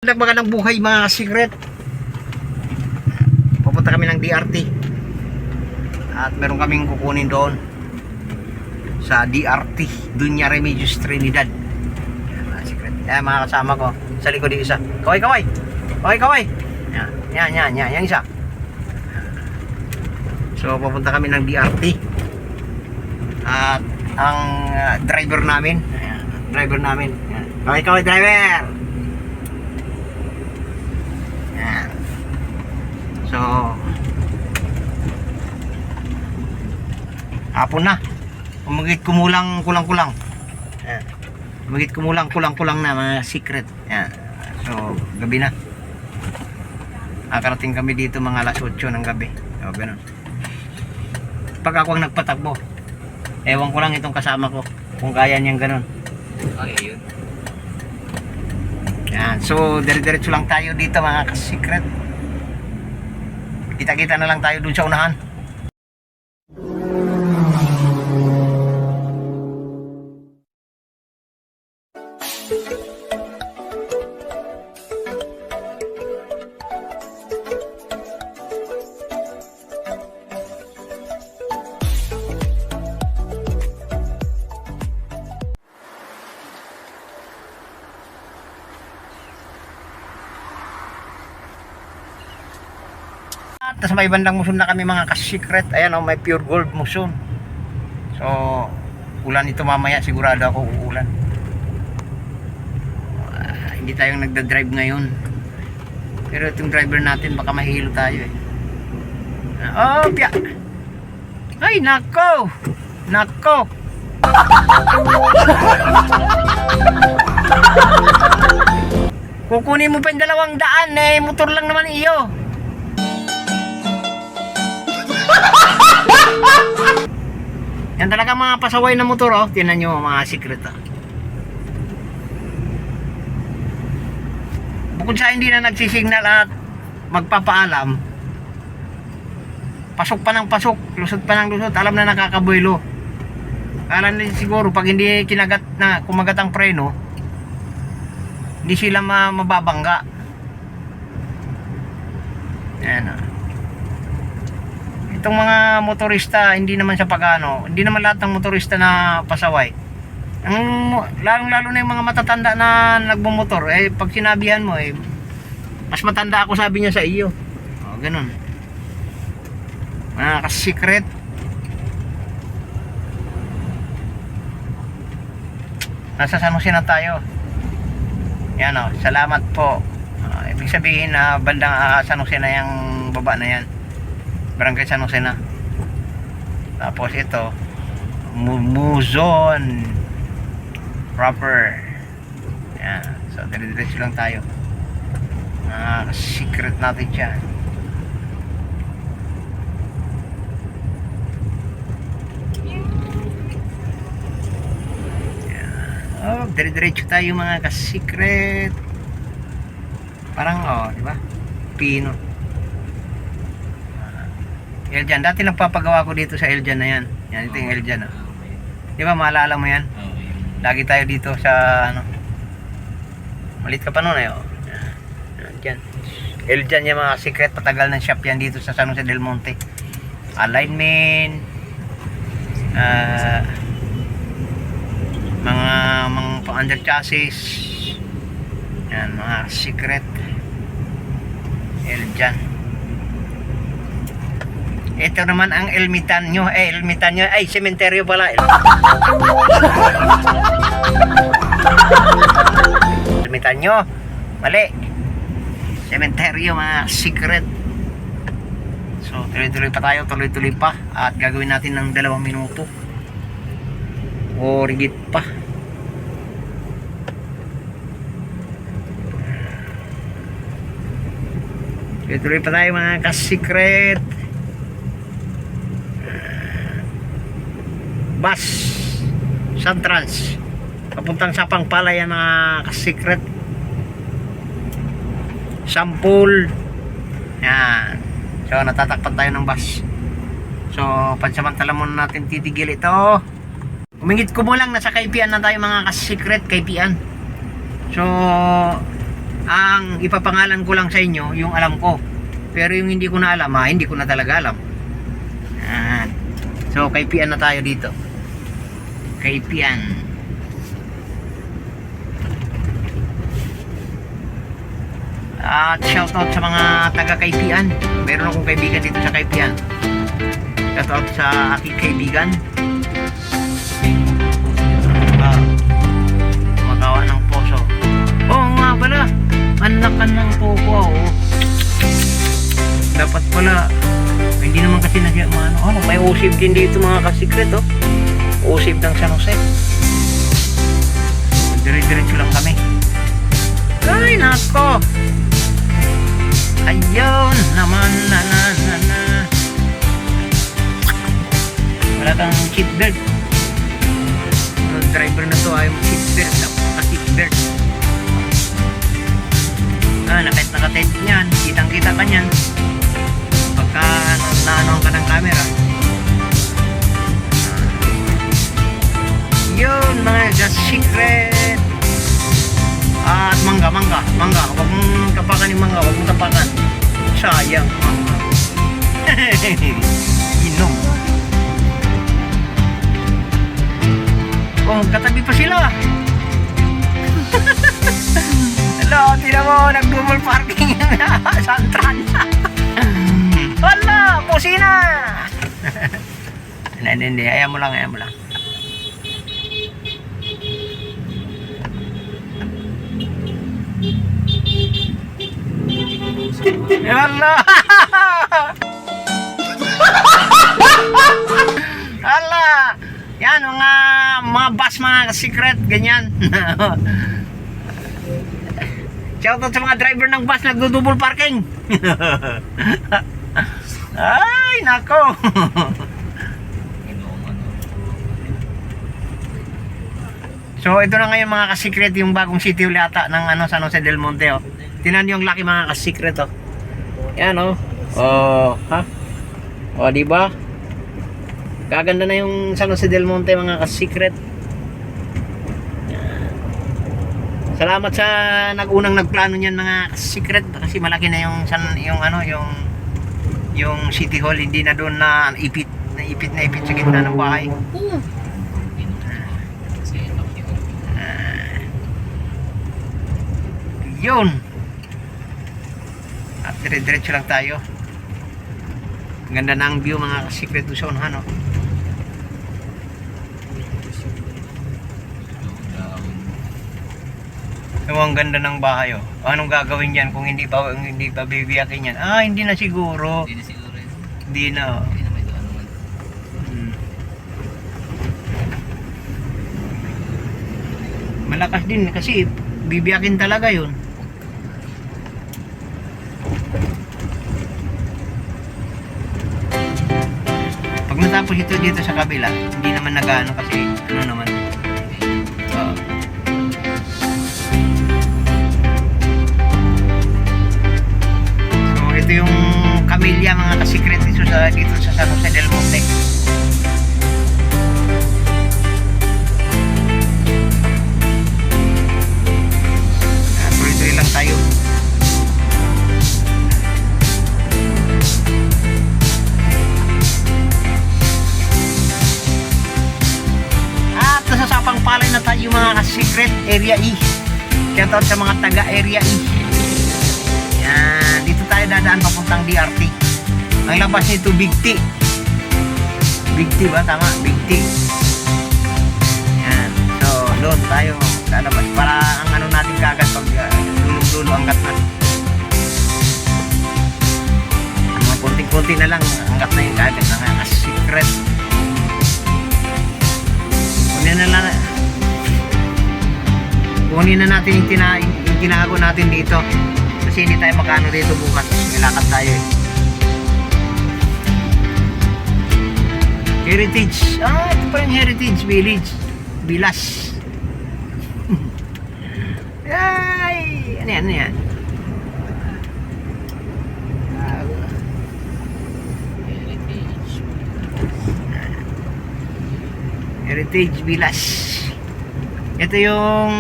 Magandang buhay mga secret. Pupunta kami ng DRT at meron kaming kukunin doon sa DRT Dunya Remedios Trinidad. Yan mga secret. Yan mga kasama ko sa likod yung isa. Kaway kaway. Kaway kaway. Yan isa. So pupunta kami ng DRT at ang driver namin. Yan. Kaway kaway driver. So hapon na. Umagit kumulang kulang-kulang. Ayan. Umagit kumulang kulang-kulang na mga secret. Ayan. So gabi na. Nakarating kami dito mga alas 8 ng gabi. So ganun. Pag ako ang nagpatakbo, ewan ko lang itong kasama ko kung kaya niyang ganun. Okay, yun. Ayan. So dire-diretso lang tayo dito mga secret. Kita-kita na lang tayo dun sa unahan. Tapos may bandang muson na kami mga ka-secret. Ayan may pure gold muson. So ulan ito mamaya, sigurado ako uulan. Hindi tayong nagda-drive ngayon, pero itong driver natin baka mahilo tayo piya. Ay nako kukunin mo pa yung 200, motor lang naman iyo. Yan talaga mga pasaway na motor Tingnan nyo mga secret Bukod sa hindi na nagsisignal at magpapaalam, pasok pa ng pasok, lusot pa ng lusot, alam na nakakabuelo. Alam na siguro pag hindi kumagat ang preno, hindi sila mababangga. Yan Itong mga motorista, hindi naman sa pagano, hindi naman lahat ng motorista na pasaway. Lalo na yung mga matatanda na nagmumotor, pag sinabihan mo, mas matanda ako, sabi niya sa iyo. Ganun. Mga ka-secret. Nasa San Jose na tayo. Yan salamat po. Ibig sabihin na bandang San Jose na yung baba na yan. Barangay San Jose na. Tapos ito Muzon proper. Yan. So dire-diretso lang tayo. Secret natin dyan. Yan. Dire-diretso tayo mga ka-secret. Parang diba? Pino Eljan, dati nagpapagawa ko dito sa Eljan na yan. Yan, ito yung Eljan Di ba, maalala mo yan? Lagi tayo dito sa malit ka pa nun Yan. Eljan yung mga secret, patagal ng shop yan dito sa San Jose del Monte. Alignment, mga under chassis. Yan, mga secret Eljan. Ito naman ang Elmitanyo. Elmitanyo. Ay, sementeryo pala. Elmitanyo. Mali. Sementeryo, mga secret. So, tuloy-tuloy pa tayo. Tuloy-tuloy pa. At gagawin natin ng 2 minuto. O rigit pa. Tuloy-tuloy pa tayo mga ka-secret. Bus Santrans papuntang Sapang Palay yan mga ka-secret. Sampul. Yan. So natatakpan tayo ng bus. So pansamantala muna natin titigil ito. Umingit ko mo lang, nasa Kaipian na tayo mga ka-secret, Kaipian. So Ang ipapangalan ko lang sa inyo yung alam ko. Pero yung hindi ko na alam, hindi ko na talaga alam. Yan. So, kay Pian na tayo dito. Kay Pian. At shoutout sa mga taga Kaipian. Meron akong kaibigan dito sa Kaipian. Shoutout sa aking kaibigan. Magawa ng poso. Oo nga pala, anak ka ng popo. Dapat pala, hindi naman kasi nasya may usip din dito mga kasikret. Usip ng San Jose. Dire-diretso lang kami. Ay nako, ayun naman na. Wala kang seatbelt. Yung driver na to ay seatbelt. Naka-seatbelt. Nakait niyan. Kitang-kita ka niyan. Pagka naanoan ka ng camera. Yun mga just secret. At mangga. Huwag mong tapakan yung mangga. Huwag mong tapakan. Sayang mangga. Inom. Katabi pa sila. Hello, tira mo, nag-double parking Santran. Wala, pusina. Hindi, ayaw mo lang. Hala. Hala. Yan, mga bus, mga secret, ganyan. Shoutout sa mga driver ng bus nagdo-double parking. Ay, nako. So, ito na ngayon mga ka-secret, yung bagong city ulit ata ng San Jose del Monte. Tinan yung laki mga ka-secret. Yan, diba? Kaganda na yung San Jose del Monte mga ka-secret. Salamat sa nagunang nagplano niyan mga ka-secret kasi malaki na yung City Hall, hindi na doon na ipit sa gitna ng bahay. Yun. At dire-diretso lang tayo. Ganda na ang view mga ka-secret doon sa unahan. Ang ganda ng bahay. Anong gagawin diyan kung hindi pa bibiyakin yan? Hindi na siguro. Hindi na. Malakas din kasi bibiyakin talaga 'yun. Pag natapos ito dito sa kabila, hindi naman nagaano kasi naman. Ito yung Camellia mga ka-secret dito sa San Jose del Monte. Tuloy-tuloy lang tayo. At nasa Sapang Palay na tayo mga ka-secret, Area E. Shoutout sa mga taga Area E. Yan, dito tayo dadaan papuntang DRT. Ang labas nito Big T. Big T ba? Tama, Big T. Yan. So, doon tayo lalabas para ang natin kagad pag dulo-dulo angkat na. Mga konti-konti na lang angkat na yung kagad ng secret. Kunin na natin yung tinago natin dito. Kasi hindi tayo makano dito bukas. Nilakad tayo Heritage. Ito pa yung Heritage Village. Bilas. Ay, ano yan? Heritage Bilas. Ito yung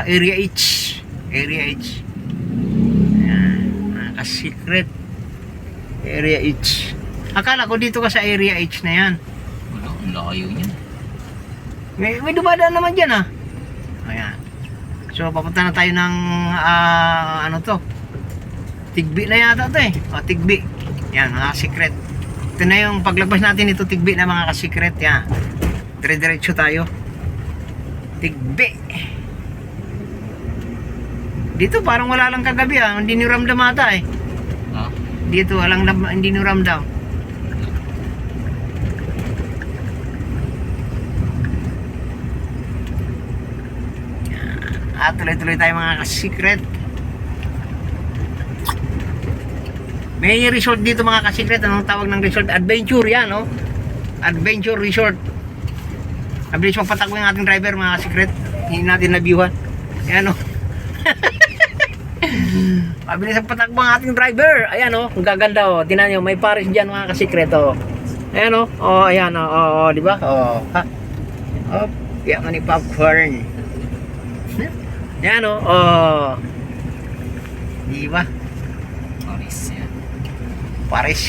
Area H. Area H. Ayan, mga ka-secret. Area H. Akala ko dito ka sa Area H na yan. Wala, ang layo niyan. May dumadaan naman dyan ah. Ayan. So papunta na tayo ng ano to, Tigbi na yata to eh. O, Tigbi. Yan, mga secret. Ito na yung paglagpas natin ito, Tigbi na mga ka-secret. Yan. Dire-diretso tayo. Tigbi. Dito parang wala lang kagabi ah. Hindi nyo ramdam ata eh. Ha? Dito hindi nyo ramdam. At tuloy-tuloy tayo mga ka-secret. May resort dito mga ka-secret. Anong tawag ng resort? Adventure yan, no? Adventure Resort. Mabilis magpatakbo yung ating driver mga ka-secret. Hindi natin na-viewhan. Yan, no? Mabilis magpatakbo ang ating driver. Ayan, no? Ang gaganda, oh. Tinan nyo, may Paris dyan mga ka-secret, oh. Ayan, no? Oh, ayan, oh. Oh, di ba? Oh, ha? Oh, kaya nga ni popcorn. Yan, oh. Oh. Di ba? Paris yan. Paris.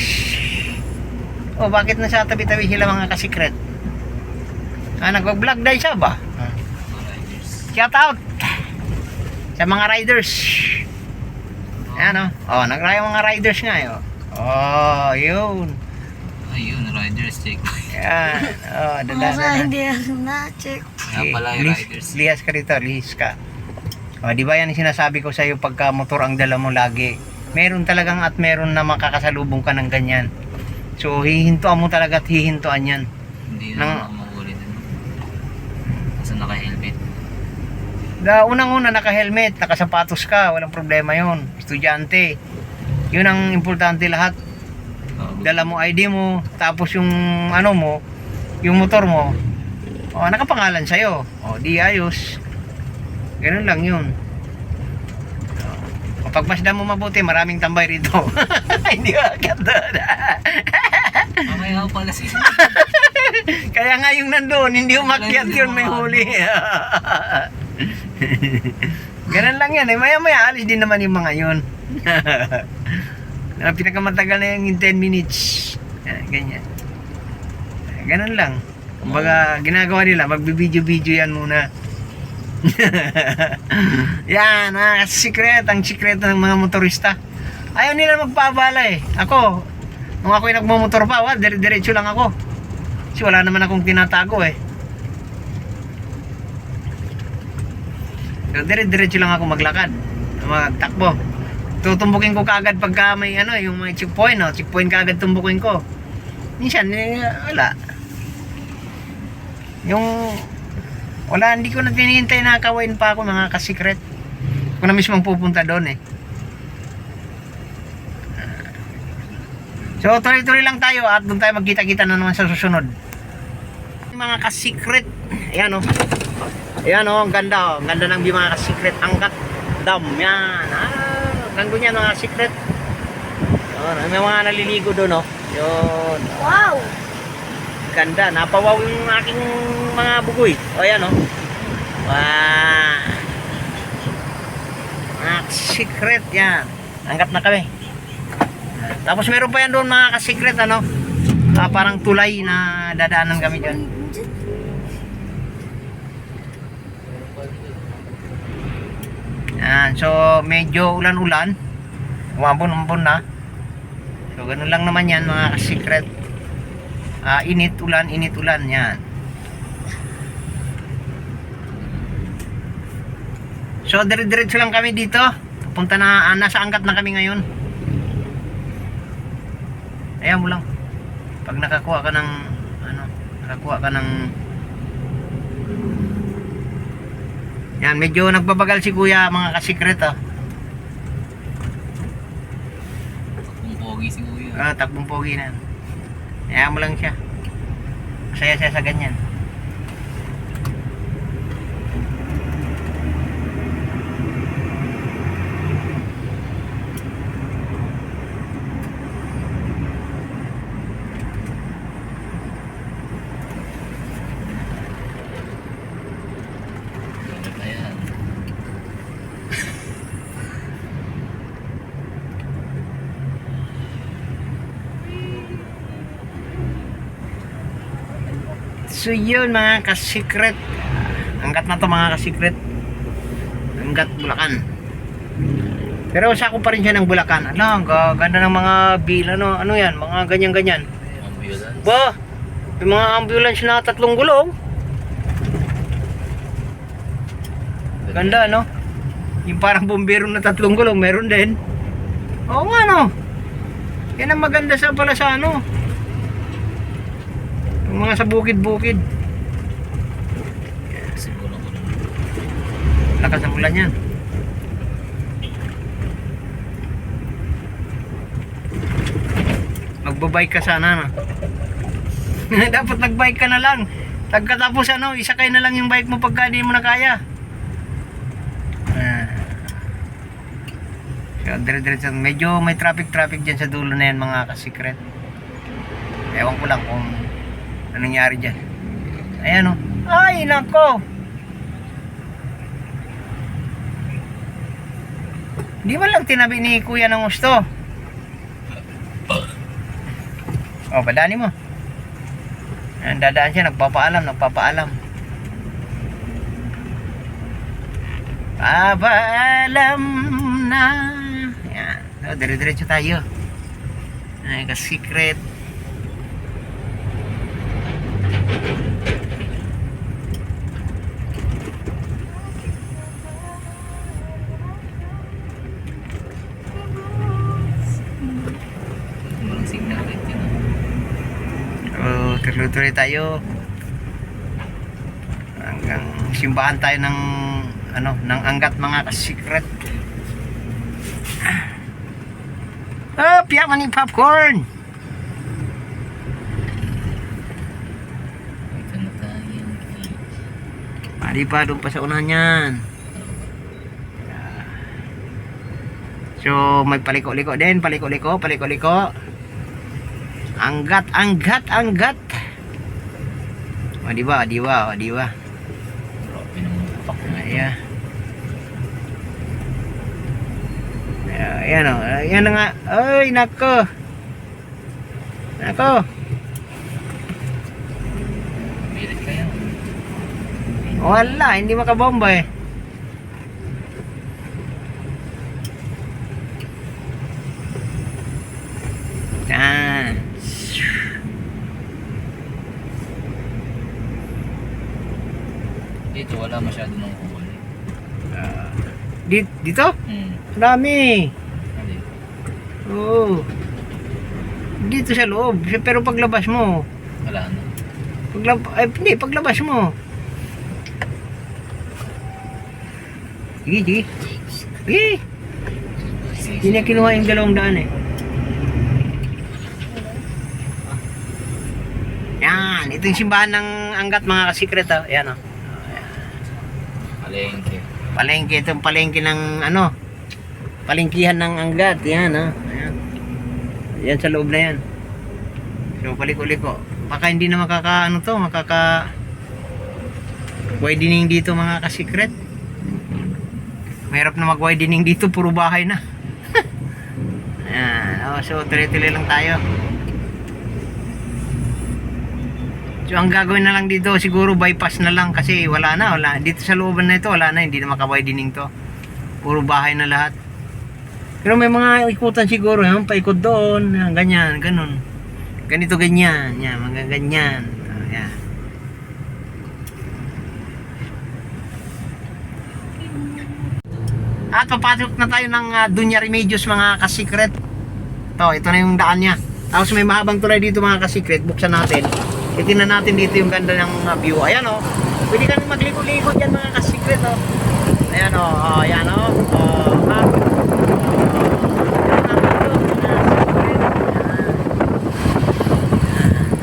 Oh, bakit nasa tabi-tabi sila mga ka-secret? Nag-vlog dahil siya ba? Mga riders. Shout out sa mga riders. Ayan, oh. Oh, nagraya mga riders nga, oh. Oh, yun. Ayun, riders check. Yan. Oh, dada. Hindi ako na-check. Kaya pala yung riders. Lihas ka rito, lihis ka. O, di ba yan yung sinasabi ko sa'yo pagka motor ang dala mo lagi? Meron talagang at meron na makakasalubong ka ng ganyan. So, hihintuan mo talaga at hihintuan yan. Hindi Nang- na ako mahuli din. Kasi naka-helmet. Unang-una, naka-helmet, nakasapatos ka, walang problema yon. Estudyante. Yun ang importante lahat. Dala mo ID mo, tapos yung ano mo, yung motor mo, nakapangalan sa'yo. O, di ayos. Ganun lang yun. Kapag masdan mo mabuti, maraming tambay rito. Hindi ka agad doon. Kaya ako pala si... Kaya nga yung nandun, hindi umakyat yun, may huli. Ganun lang yan. Maya-maya, alis din naman yung mga yun. Pinakamatagal na yung 10 minutes. Ganyan. Ganun lang. Kumbaga, ginagawa nila, magbibideo-video yan muna. Yan, secret, ang sikreto ng mga motorista. Ayaw nila magpabala eh. Ako, nung ako'y nagmamotor pa, dire-diretso lang ako. Kasi wala naman akong tinatago eh. So, dire-diretso lang ako maglakad. Magtakbo. Tutumbukin ko kaagad pagka may yung may checkpoint, no? Checkpoint kaagad tumbukin ko. Minsan, wala. Hindi ko na tinihintay na kawain pa ako mga ka-secret. Ako na mismo pupunta doon eh. So, tuloy-tuloy lang tayo at doon tayo magkita-kita na naman sa susunod. Mga ka-secret. Ayan, oh. Ayan, oh. Ang ganda, oh. Ang ganda ng view mga ka-secret. Angkat Dam. Yan. Ganda niya mga secret. Yun, may mga naliligo doon, oh. Yun. Wow! Ganda. Napawaw yung aking mga bugoy. O, ayan, oh. Wow. Mga secret yan. Angkat na kami. Tapos meron pa yan doon mga ka-secret, parang tulay na dadaanan kami dyan. Yan. So, medyo ulan-ulan. Umambon-umbon na. So, ganun lang naman yan mga ka-secret. Init ulan yan. So dire-diretso lang kami dito. Punta na, nasa angkat na kami ngayon. Ayan mo lang. Pag nakakuha ka ng yan, medyo nagbabagal si kuya mga ka-secret, oh. Takbong pogi si kuya. Takbong pogi na. Ayan mo lang siya. Masaya siya sa ganyan. Ganun na yan. So yun mga kasikret. Anggat na to mga kasikret. Anggat Bulacan. Pero sa ako pa rin siya ng Bulacan. Ano, ang ganda ng mga ano yan, mga ganyan-ganyan. Ambulance. Ba, yung mga ambulance na 3 gulong. Ganda, no? Yung parang bumbero na 3 gulong, meron din. Oo nga, no? Yan ang maganda sa pala sa ano. Yung mga sa bukid-bukid. Siguro ko lang. Lakas ng ulan yan. Magbabike ka sana, no? Dapat nagbike ka na lang. Pagkatapos ano, isakay na lang yung bike mo pagka hindi mo na kaya. So, dire-diretso. Medyo may traffic dyan sa dulo na yan mga kasikret. Ewan ko lang kung anong nangyari dyan. Ayan, oh. Ay, nako! Di man lang tinabi ni kuya ng gusto. Oh, badani mo. Ayan, dadaan siya, nagpapaalam. Papaalam na. Ayan. So, dire-diretso tayo. Ay, ka-secret. Walang signal rin yun. So, tuloy-tuloy tayo. Hanggang simbahan tayo ng ano, ng anggat mga ka-secret. Oh, piyaman ni popcorn. Ito na tayo. Pari pa doon pa sa unahan yan. So, may paliko-liko din, paliko-liko. Anggat. O, di ba? Grabe naman pak na. Ayan. Ayan o. Ayan na nga. Ay, nako. Pilit kaya. Wala, hindi makabomba eh. Yan. Dito wala masyado ng uwan. Dito? Hmm. Dami. Hindi. Oo. Dito sa loob. Pero paglabas mo. Wala na. Paglabas mo. Sige. Hindi na kinuha yung 200 eh. Yan. Ito yung simbahan ng anggat mga kasikret. Oh. Yan o. Palengke. Palengke. Itong palengke ng ano. Palengkihan ng anggat. Yan o. Ayan. Yan sa loob na yan. So paliko-liko. Baka hindi na makaka widening dito mga kasikret. Mahirap na mag widening dito. Puro bahay na. Ayan. So tuloy-tuloy lang tayo. So ang gagawin na lang dito siguro bypass na lang kasi wala. Dito sa looban na ito wala na, hindi na maka-widening to. Puro bahay na lahat. Pero may mga ikutan siguro, yung paikot doon, ganyan, ganun. Ganito ganyan, yan, mga ganyan. Yan. At papasok na tayo ng Dunya Remedios mga kasikret. Ito na yung daan niya. Tapos may mahabang tulay dito mga kasikret, buksan natin. Tingnan natin dito yung ganda ng view. Ayan o. Pwede kami magligo-ligo dyan mga kasikret o. Ayan o. Ayan o.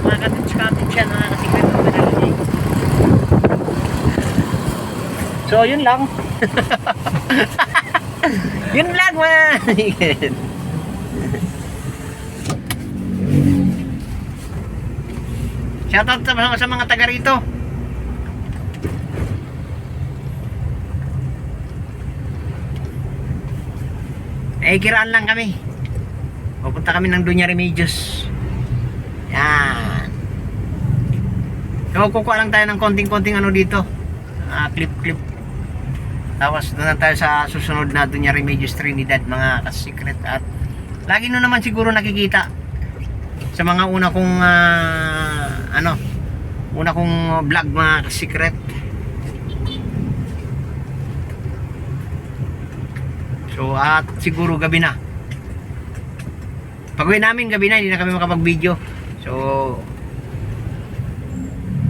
Mga cottage yan mga kasikret. So yun lang. Yun lang mga kasikret. Shoutout sa mga taga rito. Kiraan lang kami. Pupunta kami ng Dunya Remedios. Yan. So kukuha lang tayo ng konting-konting ano dito. Clip. Tapos doon na tayo sa susunod na Dunya Remedios Trinidad mga ka-secret. At lagi nyo naman siguro nakikita sa mga una kong vlog mga ka-secret. So at siguro gabi na. Pag-uwi namin gabi na, hindi na kami makapag-video. So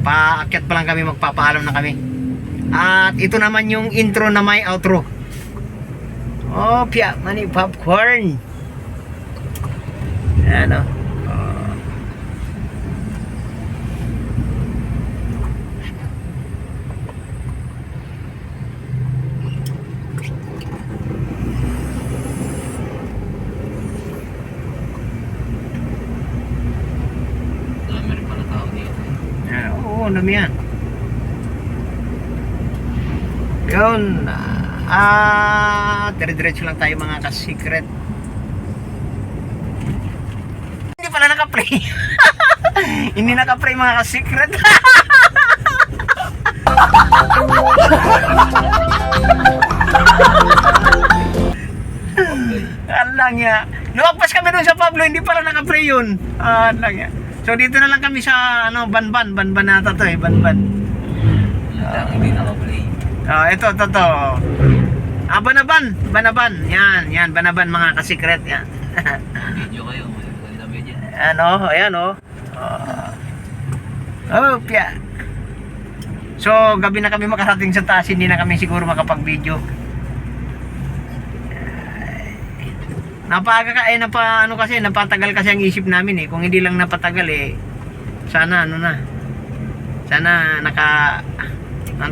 paakyat pa lang kami, magpapaalam na kami. At ito naman yung intro na may outro. Oh, pia, mani popcorn. Ano? Dami rin pala tao dito. Oo, dami yan. Yun. Dire-diretso lang tayo mga ka-secret. Hindi pala naka-play. Hindi naka-play mga ka-secret. Alang ya. Lumagpas kami doon sa Pablo, hindi pala naka-play yun. Alang ya. So dito na lang kami sa Banban nata to eh, Banban. Hindi nakaplay. Ito. Banaban. Yan, Banaban mga ka-secret yan. Video kayo. Maganda video. Ayan pia. So, gabi na kami makarating sa taas, hindi na kami siguro makapag-video. Napatagal kasi ang isip namin eh. Kung hindi lang napatagal eh, sana ang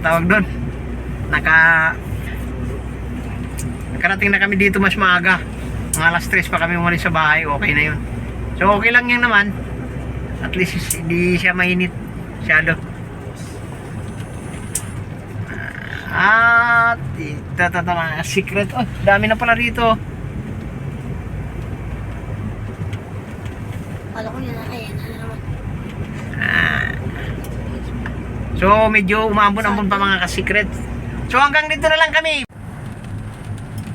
tawag doon? Nakarating na kami dito mas maaga. Mga alas 3 pa kami umalis sa bahay, okay na yun. So okay lang yan naman. At least hindi siya mainit masyado. At ito mga secret. Oh, dami na pala rito. Kala ko yun na, ayan, ano naman. So medyo umambon-ambon pa mga ka-secret. So hanggang dito na lang kami.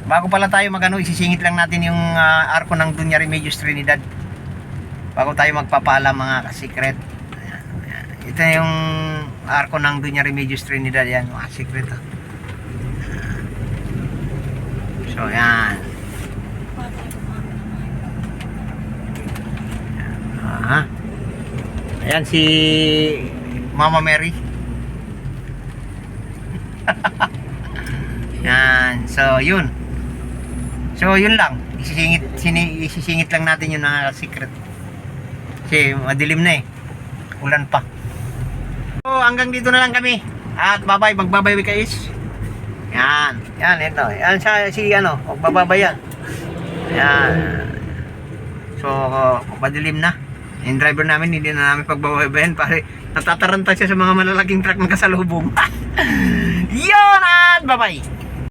Bago pala tayo isisingit lang natin yung arko ng Dunya Remedios Trinidad. Bago tayo magpapaalam mga ka-secret. Ayan. Ito yung arko ng Dunya Remedios Trinidad yan mga secret. So yan. Ayan si Mama Mary. Yan. So yun lang. Isisingit lang natin yung secret. Kasi madilim na eh. Ulan pa. So hanggang dito na lang kami. At magbabay guys. Yan ito. Yan magbabay yan. Yan. So madilim na. Yung driver namin hindi na namin pagbabaybayan pare natataranta siya sa mga malalaking truck na kasalubong. Yun at bye-bye.